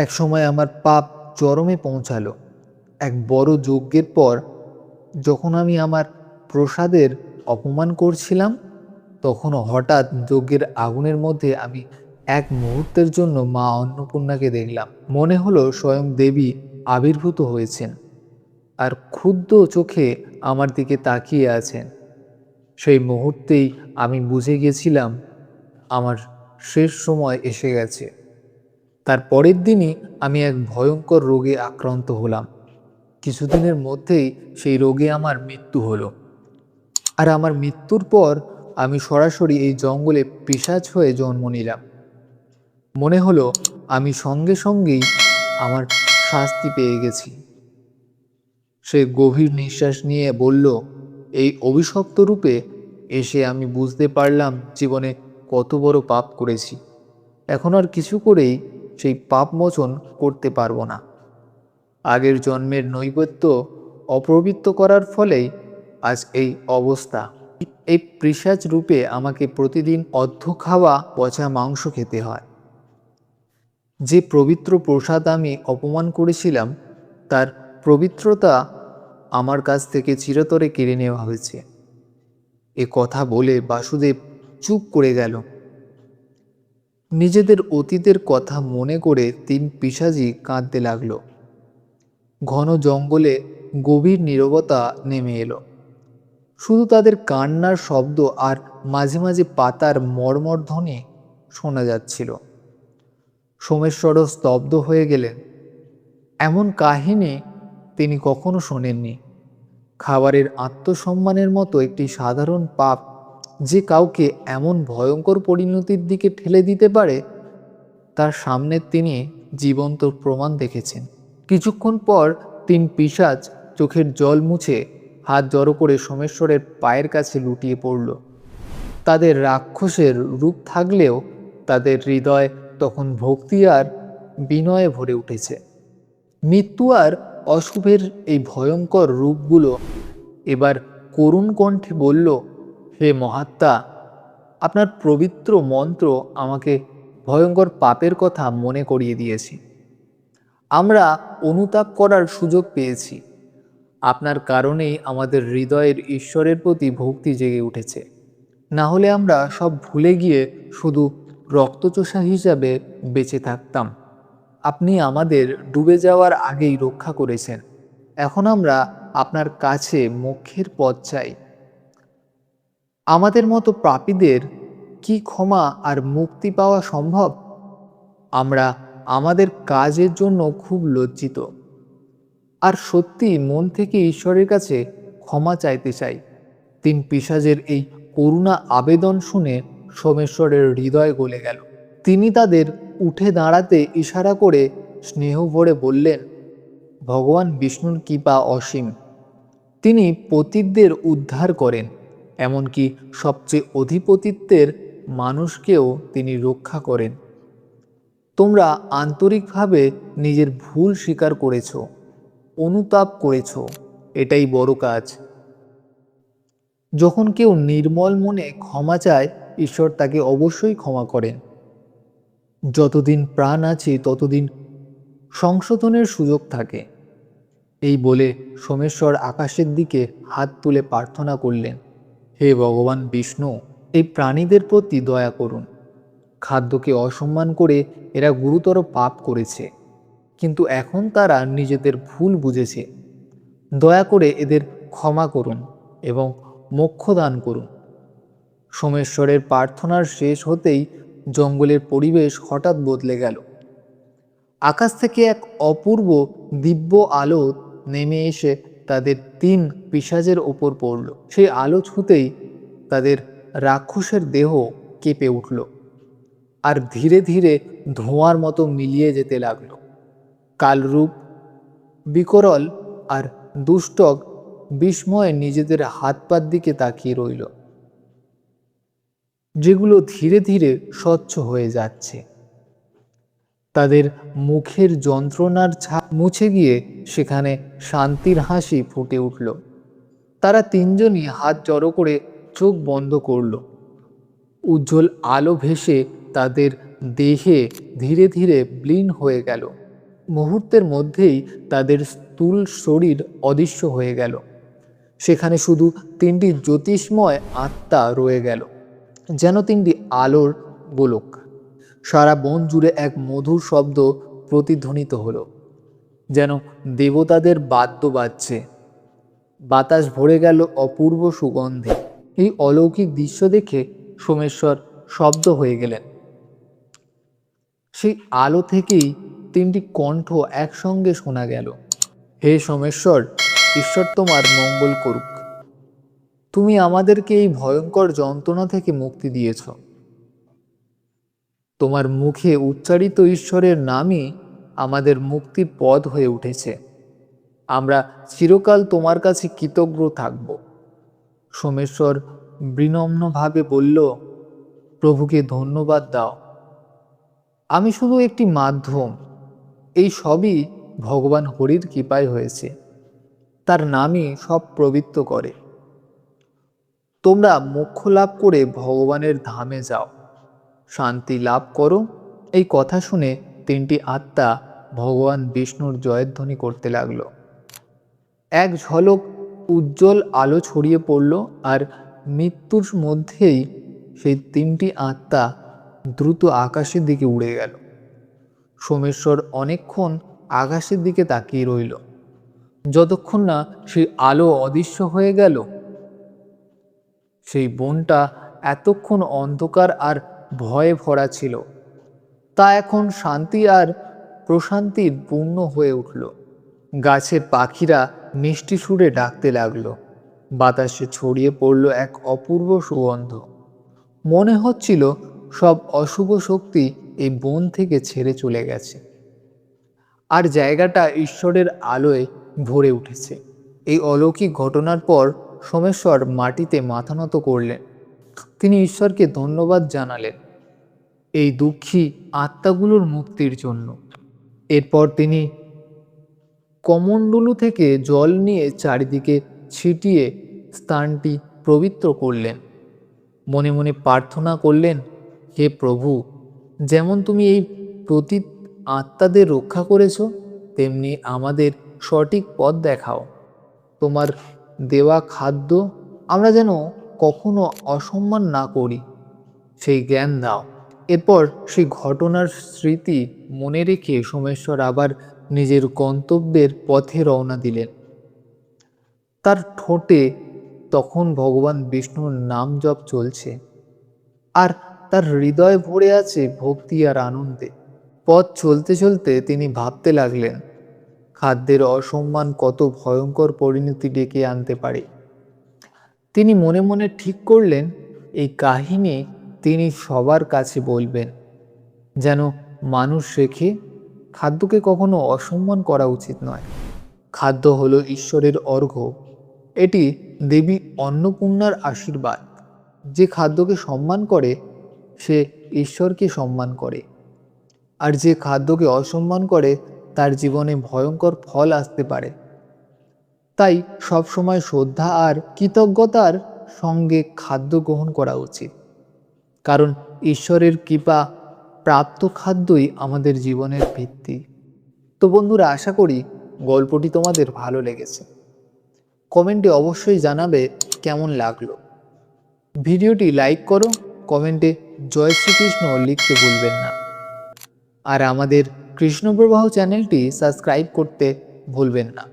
এক সময় আমার পাপ চরমে পৌঁছালো। এক বড় যজ্ঞের পর যখন আমি আমার প্রসাদের অপমান করছিলাম, তখন হঠাৎ যজ্ঞের আগুনের মধ্যে আমি এক মুহূর্তের জন্য মা অন্নপূর্ণাকে দেখলাম। মনে হলো স্বয়ং দেবী আবির্ভূত হয়েছেন আর ক্ষুদ্র চোখে আমার দিকে তাকিয়ে আছেন। সেই মুহূর্তেই আমি বুঝে গেছিলাম আমার শেষ সময় এসে গেছে। তার পরের দিনই আমি এক ভয়ঙ্কর রোগে আক্রান্ত হলাম। কিছুদিনের মধ্যেই সেই রোগে আমার মৃত্যু হলো। আর আমার মৃত্যুর পর আমি সরাসরি এই জঙ্গলে পিশাচ হয়ে জন্ম নিলাম। মনে হলো আমি সঙ্গে সঙ্গেই আমার শাস্তি পেয়ে গেছি। সে গভীর নিঃশ্বাস নিয়ে বলল, এই অভিশপ্ত রূপে এসে আমি বুঝতে পারলাম জীবনে কত বড় পাপ করেছি। এখন আর কিছু করেই সেই পাপ মোচন করতে পারবো না। আগের জন্মের নৈবেদ্য অপবিত্র করার ফলেই আজ এই অবস্থা। এই পিশাচ রূপে আমাকে প্রতিদিন অর্ধ খাওয়া পচা মাংস খেতে হয়। যে পবিত্র প্রসাদ আমি অপমান করেছিলাম তার পবিত্রতা আমার কাছ থেকে চিরতরে কেড়ে নেওয়া হয়েছে। এ কথা বলে বাসুদেব চুপ করে গেল। নিজেদের অতীতের কথা মনে করে তিন পিশাচি কাঁদতে লাগল। ঘন জঙ্গলে গভীর নীরবতা নেমে এলো। শুধু তাদের কান্নার শব্দ আর মাঝে মাঝে পাতার মর্মর ধ্বনি শোনা যাচ্ছিল। সোমেশ্বরও স্তব্ধ হয়ে গেলেন। এমন কাহিনী তিনি কখনো শোনেননি। খাবারের আত্মসম্মানের মতো একটি সাধারণ পাপ যে কাউকে এমন ভয়ঙ্কর পরিণতির দিকে ঠেলে দিতে পারে, তার সামনে তিনি জীবন্ত প্রমাণ দেখেছেন। কিছুক্ষণ পর তিন পিশাচ চোখের জল মুছে হাত জড়ো করে সোমেশ্বরের পায়ের কাছে লুটিয়ে পড়ল। তাদের রাক্ষসের রূপ থাকলেও তাদের হৃদয় তখন ভক্তি আর বিনয়ে ভরে উঠেছে। মৃত্যু আর অশুভের এই ভয়ঙ্কর রূপগুলো এবার করুণ কণ্ঠে বলল, হে মহাত্মা, আপনার পবিত্র মন্ত্র আমাকে ভয়ঙ্কর পাপের কথা মনে করিয়ে দিয়েছি। আমরা অনুতাপ করার সুযোগ পেয়েছি। আপনার কারণেই আমাদের হৃদয়ের ঈশ্বরের প্রতি ভক্তি জেগে উঠেছে। না হলে আমরা সব ভুলে গিয়ে শুধু রক্তচোষা হিসাবে বেঁচে থাকতাম। আপনি আমাদের ডুবে যাওয়ার আগেই রক্ষা করেছেন। এখন আমরা আপনার কাছে মোক্ষের পথ চাই। আমাদের মতো পাপীদের কি ক্ষমা আর মুক্তি পাওয়া সম্ভব? আমরা আমাদের কাজের জন্য খুব লজ্জিত আর সত্যি মন থেকে ঈশ্বরের কাছে ক্ষমা চাইতে চাই। তিন পিশাচের এই করুণা আবেদন শুনে সোমেশ্বরের হৃদয় গলে গেল। তিনি তাদের উঠে দাঁড়াতে ইশারা করে স্নেহ ভরে বললেন, ভগবান বিষ্ণুর কৃপা অসীম। তিনি পতিতদের উদ্ধার করেন, এমনকি সবচেয়ে অধিপতিত্বের মানুষকেও তিনি রক্ষা করেন। তোমরা আন্তরিকভাবে নিজের ভুল স্বীকার করেছ, অনুতাপ করেছ, এটাই বড় কাজ। যখন কেউ নির্মল মনে ক্ষমা চায়, ঈশ্বর তাকে অবশ্যই ক্ষমা করেন। যতদিন প্রাণ আছে ততদিন সংশোধনের সুযোগ থাকে। এই বলে সোমেশ্বর আকাশের দিকে হাত তুলে প্রার্থনা করলেন, হে ভগবান বিষ্ণু, এই প্রাণীদের প্রতি দয়া করুন। খাদ্যকে অসম্মান করে এরা গুরুতর পাপ করেছে, কিন্তু এখন তারা নিজেদের ভুল বুঝেছে। দয়া করে এদের ক্ষমা করুন এবং মোক্ষ দান করুন। সোমেশ্বরের প্রার্থনার শেষ হতেই জঙ্গলের পরিবেশ হঠাৎ বদলে গেল। আকাশ থেকে এক অপূর্ব দিব্য আলো নেমে এসে তাদের তিন পিশাচের ওপর পড়ল। সেই আলো ছুঁতেই তাদের রাক্ষসের দেহ কেঁপে উঠল আর ধীরে ধীরে ধোঁয়ার মতো মিলিয়ে যেতে লাগল। কালরূপ, বিকরল আর দুষ্টক বিস্ময়ে নিজেদের হাত পার দিকে তাকিয়ে রইল, যেগুলো ধীরে ধীরে স্বচ্ছ হয়ে যাচ্ছে। তাদের মুখের যন্ত্রণার ছাপ মুছে গিয়ে সেখানে শান্তির হাসি ফুটে উঠল। তারা তিনজনই হাত জড়ো করে চোখ বন্ধ করল। উজ্জ্বল আলো ভেসে তাদের দেহে ধীরে ধীরে বিলীন হয়ে গেল। মুহূর্তের মধ্যেই তাদের স্থূল শরীর অদৃশ্য হয়ে গেল। সেখানে শুধু তিনটি জ্যোতিষ্ময় আত্মা রয়ে গেল, যেন তিনটি আলোর গোলক। সারা বন জুড়ে এক মধুর শব্দ প্রতিধ্বনিত হলো, যেন দেবতাদের বাদ্য বাজছে। বাতাস ভরে গেল অপূর্ব সুগন্ধে। এই অলৌকিক দৃশ্য দেখে সোমেশ্বর শব্দ হয়ে গেলেন। সেই আলো থেকেই তিনটি কণ্ঠ একসঙ্গে শোনা গেল, হে সোমেশ্বর, ঈশ্বর তোমার মঙ্গল করুক। তুমি আমাদেরকে এই ভয়ঙ্কর যন্ত্রণা থেকে মুক্তি দিয়েছ। তোমার মুখে উচ্চারিত ঈশ্বরের নামই আমাদের মুক্তির পথ হয়ে উঠেছে। আমরা চিরকাল তোমার কাছে কৃতজ্ঞ থাকব। সোমেশ্বর বিনম্রভাবে বলল, প্রভুকে ধন্যবাদ দাও। আমি শুধু একটি মাধ্যম। এই সবই ভগবান হরির কৃপায় হয়েছে। তার নামই সব পবিত্র করে। তোমরা মোক্ষ লাভ করে ভগবানের ধামে যাও, শান্তি লাভ করো। এই কথা শুনে তিনটি আত্মা ভগবান বিষ্ণুর জয়ধ্বনি করতে লাগলো। এক ঝলক উজ্জ্বল আলো ছড়িয়ে পড়ল, আর মৃত্যুর মধ্যেই সেই তিনটি আত্মা দ্রুত আকাশের দিকে উড়ে গেল। সোমেশ্বর অনেকক্ষণ আকাশের দিকে তাকিয়ে রইল, যতক্ষণ না সেই আলো অদৃশ্য হয়ে গেল। সেই বনটা এতক্ষণ অন্ধকার আর ভয়ে ভরা ছিল, তা এখন শান্তি আর প্রশান্তির পূর্ণ হয়ে উঠল। গাছের পাখিরা মিষ্টি সুরে ডাকতে লাগলো, বাতাসে ছড়িয়ে পড়ল এক অপূর্ব সুগন্ধ। মনে হচ্ছিল সব অশুভ শক্তি এই বন থেকে ছেড়ে চলে গেছে, আর জায়গাটা ঈশ্বরের আলোয় ভরে উঠেছে। এই অলৌকিক ঘটনার পর সোমেশ্বর মাটিতে মাথা নত করলেন। তিনি ঈশ্বরকে ধন্যবাদ জানালেন এই দুঃখী আত্মাগুলোর মুক্তির জন্য। এরপর তিনি কমণ্ডলু থেকে জল নিয়ে চারিদিকে ছিটিয়ে স্থানটি পবিত্র করলেন। মনে মনে প্রার্থনা করলেন, হে প্রভু, যেমন তুমি এই প্রতি আত্মাদের রক্ষা করেছ, তেমনি আমাদের সঠিক পথ দেখাও। তোমার দেওয়া খাদ্য আমরা যেন কখনো অসম্মান না করি, সেই জ্ঞান দাও। এরপর সেই ঘটনার স্মৃতি মনে রেখে সোমেশ্বর আবার নিজের গন্তব্যের পথে রওনা দিলেন। তার ঠোঁটে তখন ভগবান বিষ্ণুর নাম জপ চলছে, আর তার হৃদয় ভরে আছে ভক্তি আর আনন্দে। পথ চলতে চলতে তিনি ভাবতে লাগলেন, খাদ্যের অসম্মান কত ভয়ঙ্কর পরিণতি ডেকে আনতে পারে। তিনি মনে মনে ঠিক করলেন, এই কাহিনী তিনি সবার কাছে বলবেন, যেন মানুষ শেখে খাদ্যকে কখনো অসম্মান করা উচিত নয়। খাদ্য হলো ঈশ্বরের অর্ঘ্য, এটি দেবী অন্নপূর্ণার আশীর্বাদ। যে খাদ্যকে সম্মান করে সে ঈশ্বরকে সম্মান করে, আর যে খাদ্যকে অসম্মান করে তার জীবনে ভয়ঙ্কর ফল আসতে পারে। তাই সবসময় শ্রদ্ধা আর কৃতজ্ঞতার সঙ্গে খাদ্য গ্রহণ করা উচিত, কারণ ঈশ্বরের কৃপা প্রাপ্ত খাদ্যই আমাদের জীবনের ভিত্তি। তো বন্ধুরা, আশা করি গল্পটি তোমাদের ভালো লেগেছে। কমেন্টে অবশ্যই জানাবে কেমন লাগলো। ভিডিওটি লাইক করো, কমেন্টে জয় শ্রীকৃষ্ণ লিখতে ভুলবেন না, আর আমাদের কৃষ্ণপ্রবাহ চ্যানেলটি সাবস্ক্রাইব করতে ভুলবেন না।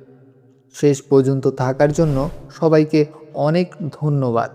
শেষ পর্যন্ত থাকার জন্য সবাইকে অনেক ধন্যবাদ।